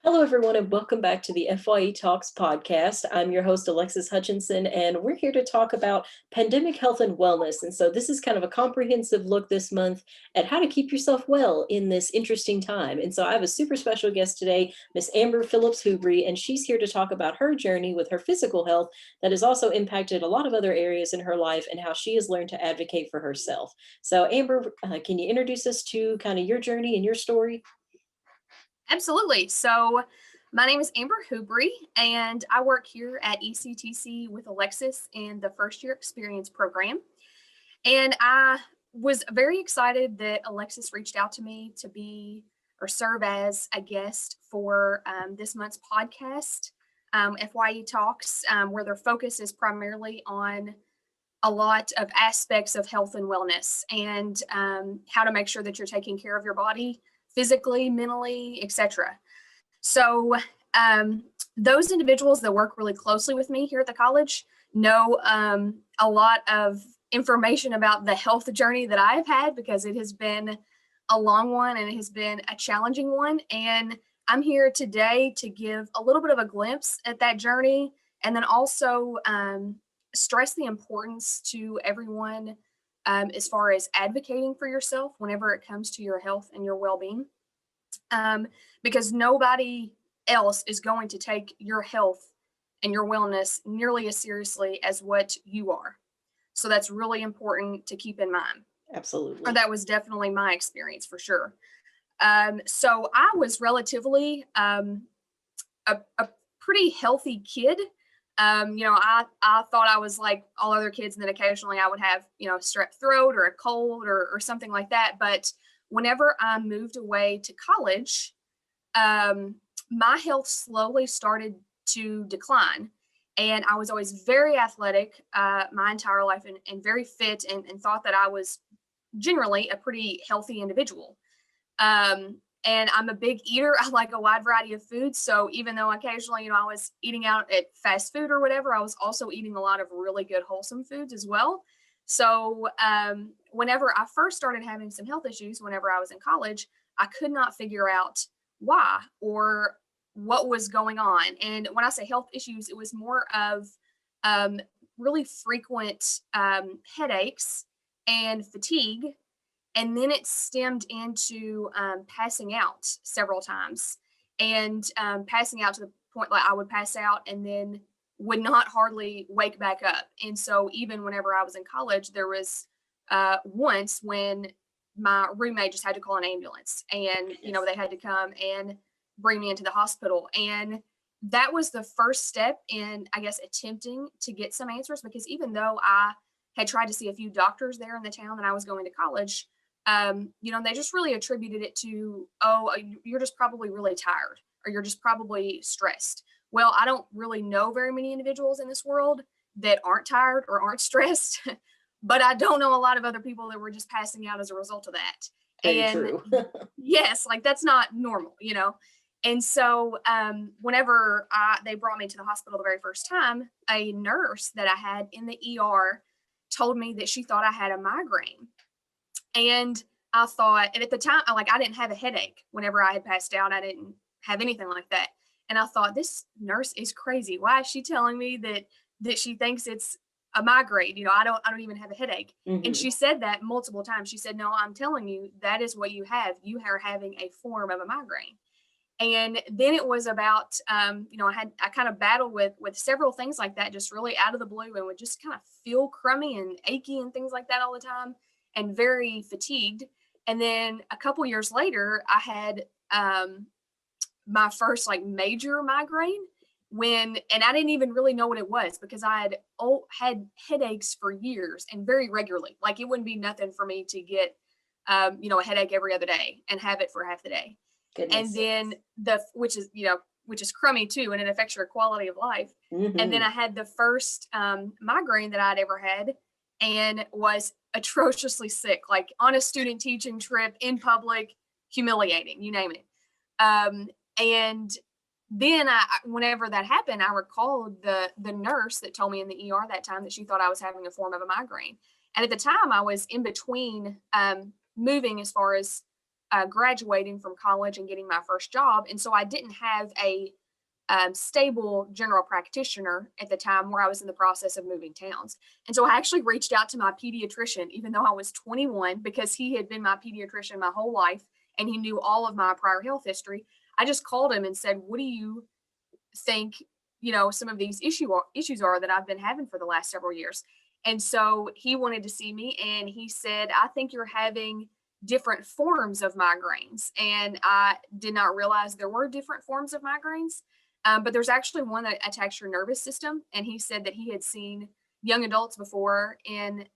Hello, everyone, and welcome back to the FYE Talks podcast. I'm your host, Alexis Hutchinson, and we're here to talk about pandemic health and wellness. And so, this is kind of a comprehensive look this month at how to keep yourself well in this interesting time. And so, I have a super special guest today, Miss Amber Phillips Hubry, and she's here to talk about her journey with her physical health that has also impacted a lot of other areas in her life and how she has learned to advocate for herself. So, Amber, can you introduce us to kind of your journey and your story? Absolutely. So my name is Amber Hubry, and I work here at ECTC with Alexis in the first year experience program. And I was very excited that Alexis reached out to me to be or serve as a guest for this month's podcast, FYE Talks, where their focus is primarily on a lot of aspects of health and wellness and how to make sure that you're taking care of your body physically, mentally, etc. So those individuals that work really closely with me here at the college know a lot of information about the health journey that I've had because it has been a long one and it has been a challenging one. And I'm here today to give a little bit of a glimpse at that journey and then also stress the importance to everyone as far as advocating for yourself whenever it comes to your health and your well-being, because nobody else is going to take your health and your wellness nearly as seriously as what you are. So that's really important to keep in mind. Absolutely. Or that was definitely my experience for sure. So I was relatively a pretty healthy kid. I thought I was like all other kids, and then occasionally I would have, strep throat or a cold or something like that. But whenever I moved away to college, my health slowly started to decline. And I was always very athletic my entire life and very fit and thought that I was generally a pretty healthy individual. And I'm a big eater. I like a wide variety of foods. So even though occasionally, I was eating out at fast food or whatever, I was also eating a lot of really good wholesome foods as well. So whenever I first started having some health issues, whenever I was in college, I could not figure out why or what was going on. And when I say health issues, it was more of really frequent headaches and fatigue. And then it stemmed into passing out several times and passing out to the point like I would pass out and then would not hardly wake back up. And so even whenever I was in college, there was once when my roommate just had to call an ambulance and, they had to come and bring me into the hospital. And that was the first step in, I guess, attempting to get some answers, because even though I had tried to see a few doctors there in the town that I was going to college, they just really attributed it to, you're just probably really tired or you're just probably stressed. Well, I don't really know very many individuals in this world that aren't tired or aren't stressed, but I don't know a lot of other people that were just passing out as a result of that. Very And true. yes, like that's not normal. And so whenever they brought me to the hospital the very first time, a nurse that I had in the ER told me that she thought I had a migraine. And I thought, and at the time, I didn't have a headache whenever I had passed out. I didn't have anything like that. And I thought, this nurse is crazy. Why is she telling me that she thinks it's a migraine? I don't even have a headache. Mm-hmm. And she said that multiple times. She said, no, I'm telling you, that is what you have. You are having a form of a migraine. And then it was about, I kind of battled with several things like that, just really out of the blue, and would just kind of feel crummy and achy and things like that all the time, and very fatigued. And then a couple years later, I had my first major migraine and I didn't even really know what it was, because I had headaches for years and very regularly. Like it wouldn't be nothing for me to get, a headache every other day and have it for half the day. Goodness. And then which is crummy too, and it affects your quality of life. Mm-hmm. And then I had the first migraine that I'd ever had, and was atrociously sick, like on a student teaching trip in public, humiliating, you name it. And then whenever that happened, I recalled the nurse that told me in the ER that time that she thought I was having a form of a migraine. And at the time I was in between moving as far as graduating from college and getting my first job. And so I didn't have a stable general practitioner at the time where I was in the process of moving towns. And so I actually reached out to my pediatrician, even though I was 21, because he had been my pediatrician my whole life and he knew all of my prior health history. I just called him and said, what do you think, some of these issues are that I've been having for the last several years? And so he wanted to see me and he said, I think you're having different forms of migraines. And I did not realize there were different forms of migraines. But there's actually one that attacks your nervous system. And he said that he had seen young adults before in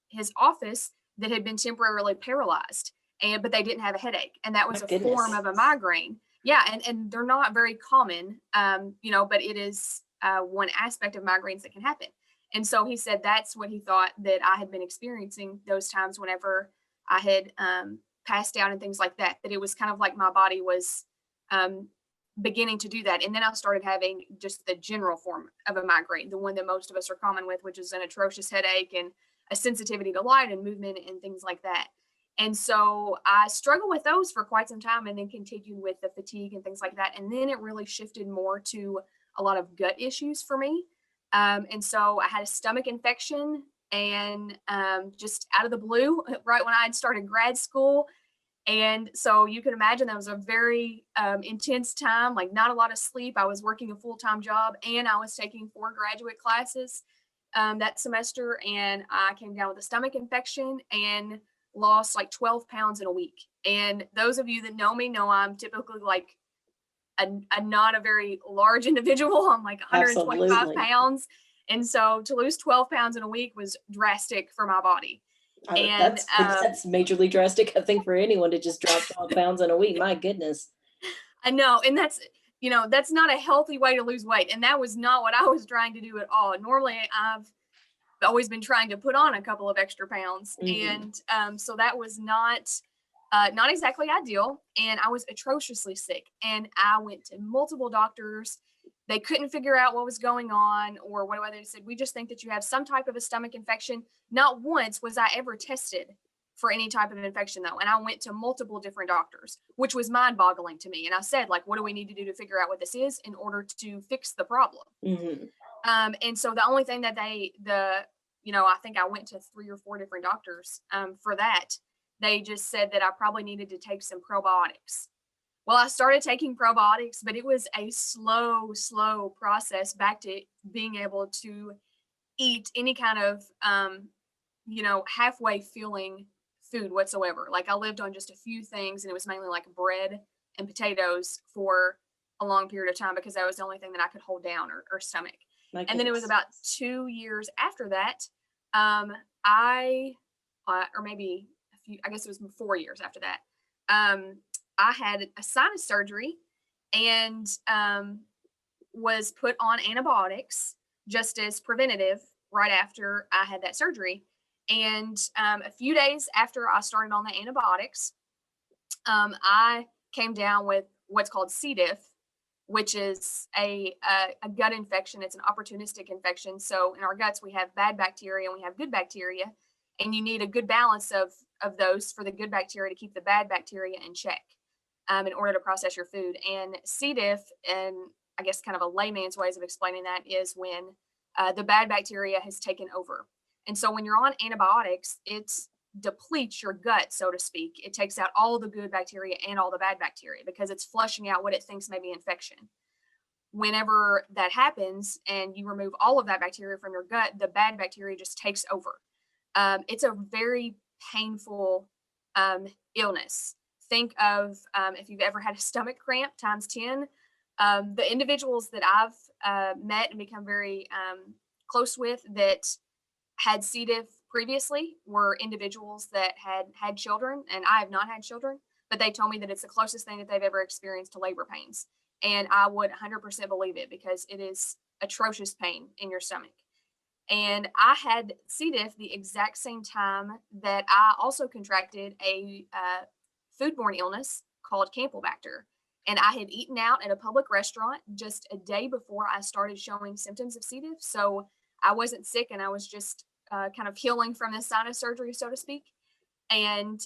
his office that had been temporarily paralyzed, but they didn't have a headache. And that was My a form goodness. of a migraine. Yeah. And they're not very common, but it is one aspect of migraines that can happen. And so he said that's what he thought that I had been experiencing those times whenever I had passed out and things like that, that it was kind of like my body was beginning to do that. And then I started having just the general form of a migraine, the one that most of us are common with, which is an atrocious headache and a sensitivity to light and movement and things like that. And so I struggled with those for quite some time and then continued with the fatigue and things like that. And then it really shifted more to a lot of gut issues for me. And so I had a stomach infection and just out of the blue, right when I had started grad school. And so you can imagine that was a very intense time, like not a lot of sleep. I was working a full-time job and I was taking 4 graduate classes that semester. And I came down with a stomach infection and lost like 12 pounds in a week. And those of you that know me know I'm typically like a not a very large individual. I'm like 125 Absolutely. pounds. And so to lose 12 pounds in a week was drastic for my body. And That's majorly drastic, I think, for anyone to just drop 12 pounds in a week. My goodness. I know, and that's not a healthy way to lose weight. And that was not what I was trying to do at all. Normally I've always been trying to put on a couple of extra pounds. Mhm. And so that was not exactly ideal. And I was atrociously sick. And I went to multiple doctors. They couldn't figure out what was going on or what they said, we just think that you have some type of a stomach infection. Not once was I ever tested for any type of infection though. And I went to multiple different doctors, which was mind boggling to me. And I said, like, what do we need to do to figure out what this is in order to fix the problem? Mhm. And so the only thing that I think I went to 3 or 4 different doctors for that. They just said that I probably needed to take some probiotics. Well, I started taking probiotics, but it was a slow process back to being able to eat any kind of, halfway filling food whatsoever. Like I lived on just a few things and it was mainly like bread and potatoes for a long period of time because that was the only thing that I could hold down or stomach. My And then it was goodness. about 2 years after that, or maybe I guess it was 4 years after that, I had a sinus surgery and was put on antibiotics just as preventative right after I had that surgery. And a few days after I started on the antibiotics, I came down with what's called C. diff, which is a gut infection. It's an opportunistic infection. So in our guts, we have bad bacteria and we have good bacteria, and you need a good balance of those for the good bacteria to keep the bad bacteria in check in order to process your food. And C. diff, and I guess kind of a layman's ways of explaining that, is when the bad bacteria has taken over. And so when you're on antibiotics, it depletes your gut, so to speak. It takes out all the good bacteria and all the bad bacteria because it's flushing out what it thinks may be infection. Whenever that happens and you remove all of that bacteria from your gut, the bad bacteria just takes over. It's a very painful illness. Think of if you've ever had a stomach cramp times 10. The individuals that I've met and become very close with that had C. diff previously were individuals that had children, and I have not had children, but they told me that it's the closest thing that they've ever experienced to labor pains. And I would 100% believe it because it is atrocious pain in your stomach. And I had C. diff the exact same time that I also contracted a foodborne illness called Campylobacter. And I had eaten out at a public restaurant just a day before I started showing symptoms of C. diff. So I wasn't sick and I was just kind of healing from this sinus surgery, so to speak. And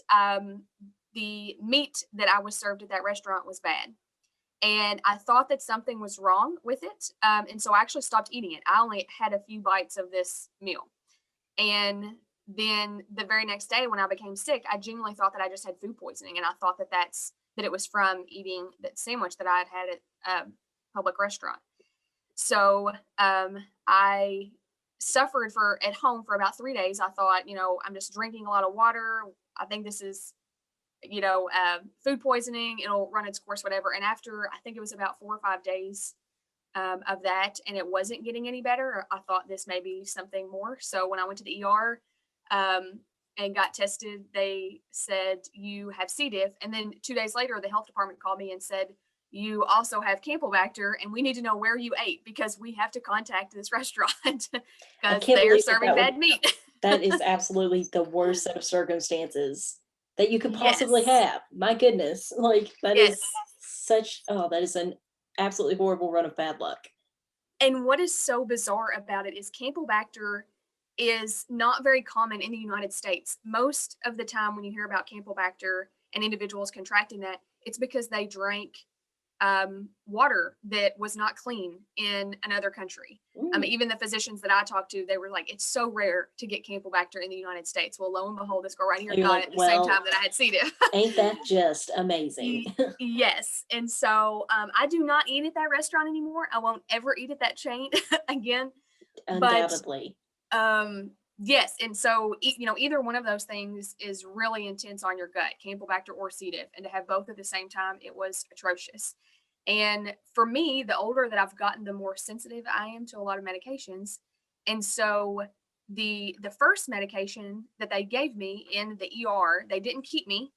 the meat that I was served at that restaurant was bad. And I thought that something was wrong with it. And so I actually stopped eating it. I only had a few bites of this meal. And then the very next day when I became sick, I genuinely thought that I just had food poisoning. And I thought that it was from eating that sandwich that I had had at a public restaurant. So I suffered for at home for about 3 days. I thought, I'm just drinking a lot of water. I think this is, food poisoning. It'll run its course, whatever. And after, I think it was about 4 or 5 days of that, and it wasn't getting any better, I thought this may be something more. So when I went to the ER and got tested, they said, you have C. diff. And then 2 days later, the health department called me and said, you also have Campylobacter, and we need to know where you ate because we have to contact this restaurant I because can't they are believe serving that bad meat. that is absolutely the worst set of circumstances that you could possibly Yes. have. My goodness, like that is Yes. that is an absolutely horrible run of bad luck. And what is so bizarre about it is Campylobacter is not very common in the United States. Most of the time when you hear about Campylobacter and individuals contracting that, it's because they drank water that was not clean in another country. Mm, Even the physicians that I talked to, they were like, it's so rare to get Campylobacter in the United States. Well, lo and behold, this girl right here and you're got like, it at the same well, time that I had C. diff. ain't that just amazing? Yes. And so I do not eat at that restaurant anymore. I won't ever eat at that chain again. But Undoubtedly. yes. And so, either one of those things is really intense on your gut, Campylobacter or C. diff. And to have both at the same time, it was atrocious. And for me, the older that I've gotten, the more sensitive I am to a lot of medications. And so the first medication that they gave me in the ER, they didn't keep me.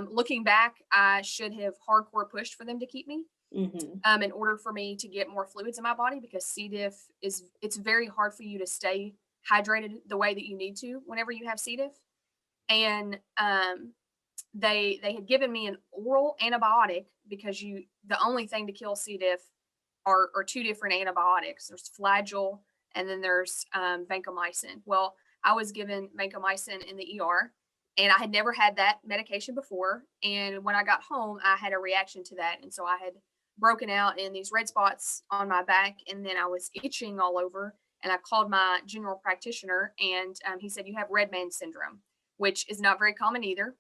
Looking back, I should have hardcore pushed for them to keep me Hmm. in order for me to get more fluids in my body because C. diff it's very hard for you to stay hydrated the way that you need to whenever you have C. diff. And they had given me an oral antibiotic because the only thing to kill C. diff are two different antibiotics. There's Flagyl and then there's vancomycin. Well, I was given vancomycin in the ER, and I had never had that medication before. And when I got home, I had a reaction to that, and so I had broken out in these red spots on my back, and then I was itching all over. And I called my general practitioner, and he said, "You have red man syndrome," which is not very common either,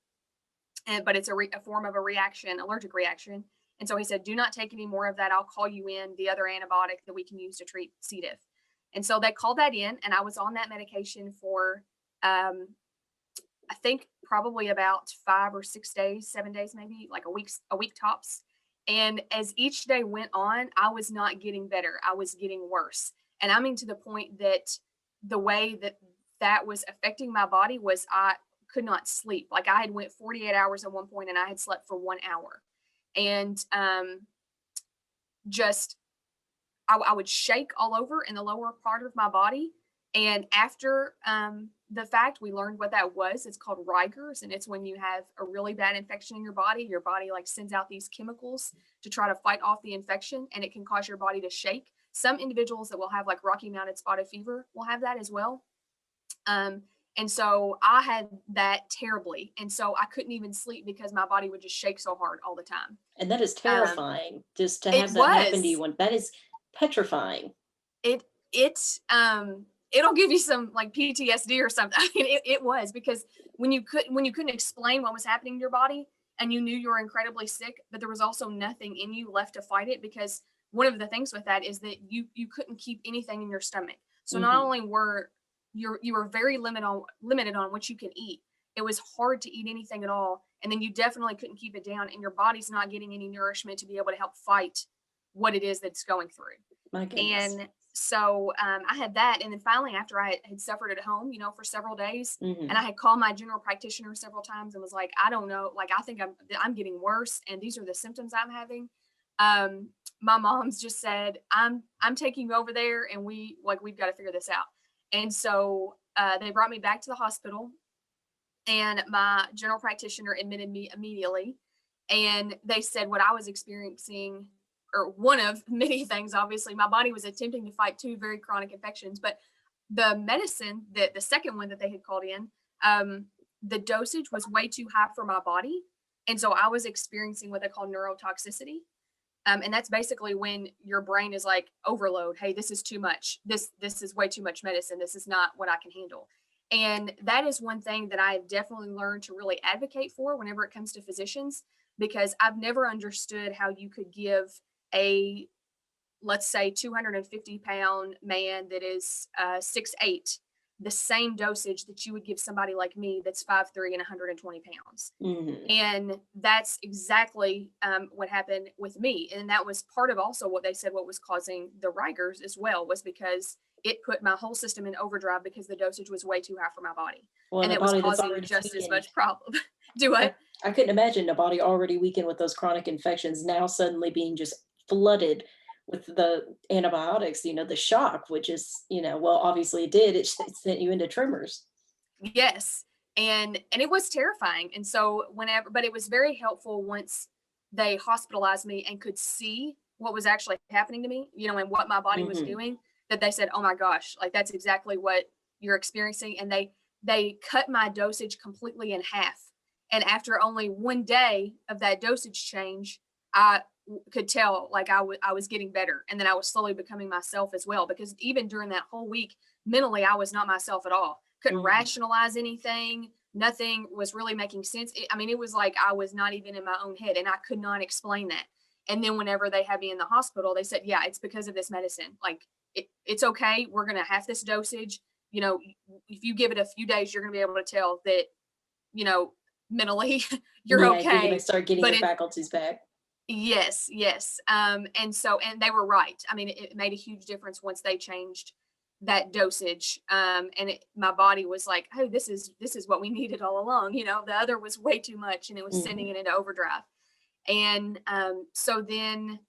but it's a form of a reaction, allergic reaction. And so he said, do not take any more of that. I'll call you in the other antibiotic that we can use to treat C. diff. And so they called that in, and I was on that medication for, I think probably about 5 or 6 days, 7 days, maybe like a week tops. And as each day went on, I was not getting better. I was getting worse. And I mean, to the point that the way that was affecting my body was I could not sleep. Like I had went 48 hours at one point and I had slept for 1 hour. And just I would shake all over in the lower part of my body. And after the fact, we learned what that was. It's called Rikers, and it's when you have a really bad infection in your body like sends out these chemicals to try to fight off the infection, and it can cause your body to shake. Some individuals that will have like Rocky Mountain spotted fever will have that as well. And so I had that terribly. And so I couldn't even sleep because my body would just shake so hard all the time. And that is terrifying just to It have that happen to was. you. And that is petrifying. It'll give you some like PTSD or something. I mean, it was because when you couldn't explain what was happening in your body and you knew you were incredibly sick, but there was also nothing in you left to fight it, because one of the things with that is that you couldn't keep anything in your stomach. So not Hmm. only were you were very limited on what you can eat, it was hard to eat anything at all, and then you definitely couldn't keep it down, and your body's not getting any nourishment to be able to help fight what it is that's going through. My goodness. And so I had that. And then finally, after I had suffered at home, for several days, Hmm. and I had called my general practitioner several times and was like, I don't know, like, I think I'm getting worse. And these are the symptoms I'm having. My mom's just said, I'm taking you over there, and we've got to figure this out. And so they brought me back to the hospital, and my general practitioner admitted me immediately. And they said what I was experiencing, or one of many things, obviously, my body was attempting to fight two very chronic infections. But the medicine, that the second one that they had called in, the dosage was way too high for my body. And so I was experiencing what they call neurotoxicity. And that's basically when your brain is like overload. Hey, this is too much. This is way too much medicine. This is not what I can handle. And that is one thing that I've definitely learned to really advocate for whenever it comes to physicians, because I've never understood how you could give a, let's say, 250-pound man that is 6'8", the same dosage that you would give somebody like me that's 5'3" and 120 pounds. Mhm. And that's exactly what happened with me. And that was part of also what they said what was causing the rigors as well, was because it put my whole system in overdrive because the dosage was way too high for my body. Well, in And a it was body that's causing already just as weakened, much problem. Do what? I couldn't imagine a body already weakened with those chronic infections now suddenly being just flooded with the antibiotics, the shock, which is, well, obviously it did. It sent you into tremors. Yes. And it was terrifying. And so whenever, but it was very helpful once they hospitalized me and could see what was actually happening to me, and what my body was Mhm. doing, that they said, "Oh my gosh, like that's exactly what you're experiencing." And they cut my dosage completely in half. And after only one day of that dosage change, I could tell like I was getting better, and then I was slowly becoming myself as well, because even during that whole week, mentally I was not myself at all. Couldn't Mhm. rationalize anything. Nothing was really making sense. I mean, it was like I was not even in my own head, and I could not explain that. And then whenever they had me in the hospital, they said, "Yeah, it's because of this medicine. Like it's okay. We're gonna have this dosage. You know, if you give it a few days, you're gonna be able to tell that, you know, mentally you're Yeah, you're gonna okay. start getting But your it faculties back. Yes, yes. And they were right. I mean, it made a huge difference once they changed that dosage. And my body was like, "Oh, this is what we needed all along." The other was way too much, and it was sending Mhm. it into overdrive. And so then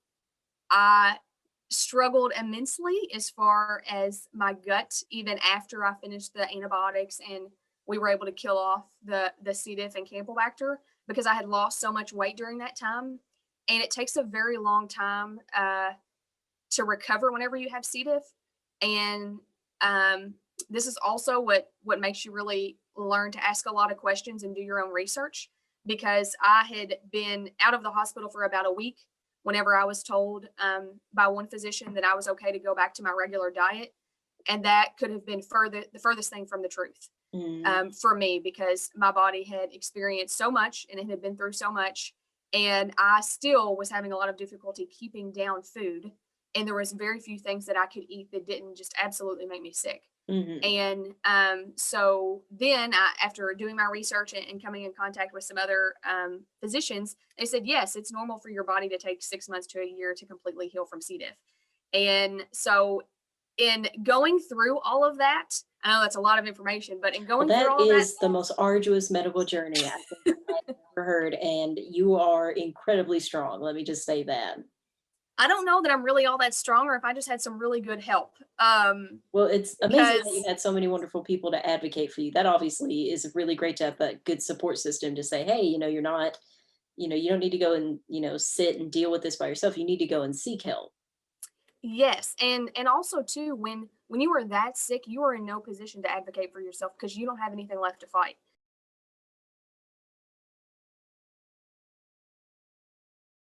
I struggled immensely as far as my gut, even after I finished the antibiotics and we were able to kill off the C. diff and Campylobacter, because I had lost so much weight during that time. And it takes a very long time to recover whenever you have C. diff. And um, this is also what makes you really learn to ask a lot of questions and do your own research, because I had been out of the hospital for about a week whenever I was told by one physician that I was okay to go back to my regular diet. And that could have been the furthest thing from the truth Mhm. for me, because my body had experienced so much and it had been through so much. And I still was having a lot of difficulty keeping down food. And there was very few things that I could eat that didn't just absolutely make me sick. Mhm. And so then, after doing my research and coming in contact with some other physicians, they said, yes, it's normal for your body to take 6 months to a year to completely heal from C. diff. And so, in going through all of that, I know that's a lot of information, but in Well, going through that all of that, is the most arduous medical journey I think I've ever heard, and you are incredibly strong. Let me just say that. I don't know that I'm really all that strong, or if I just had some really good help. Well, it's amazing that you Because had so many wonderful people to advocate for you. That obviously is really great to have a good support system to say, hey, you're not, you don't need to go and, sit and deal with this by yourself. You need to go and seek help. Yes, and also too, when you are that sick, you are in no position to advocate for yourself because you don't have anything left to fight.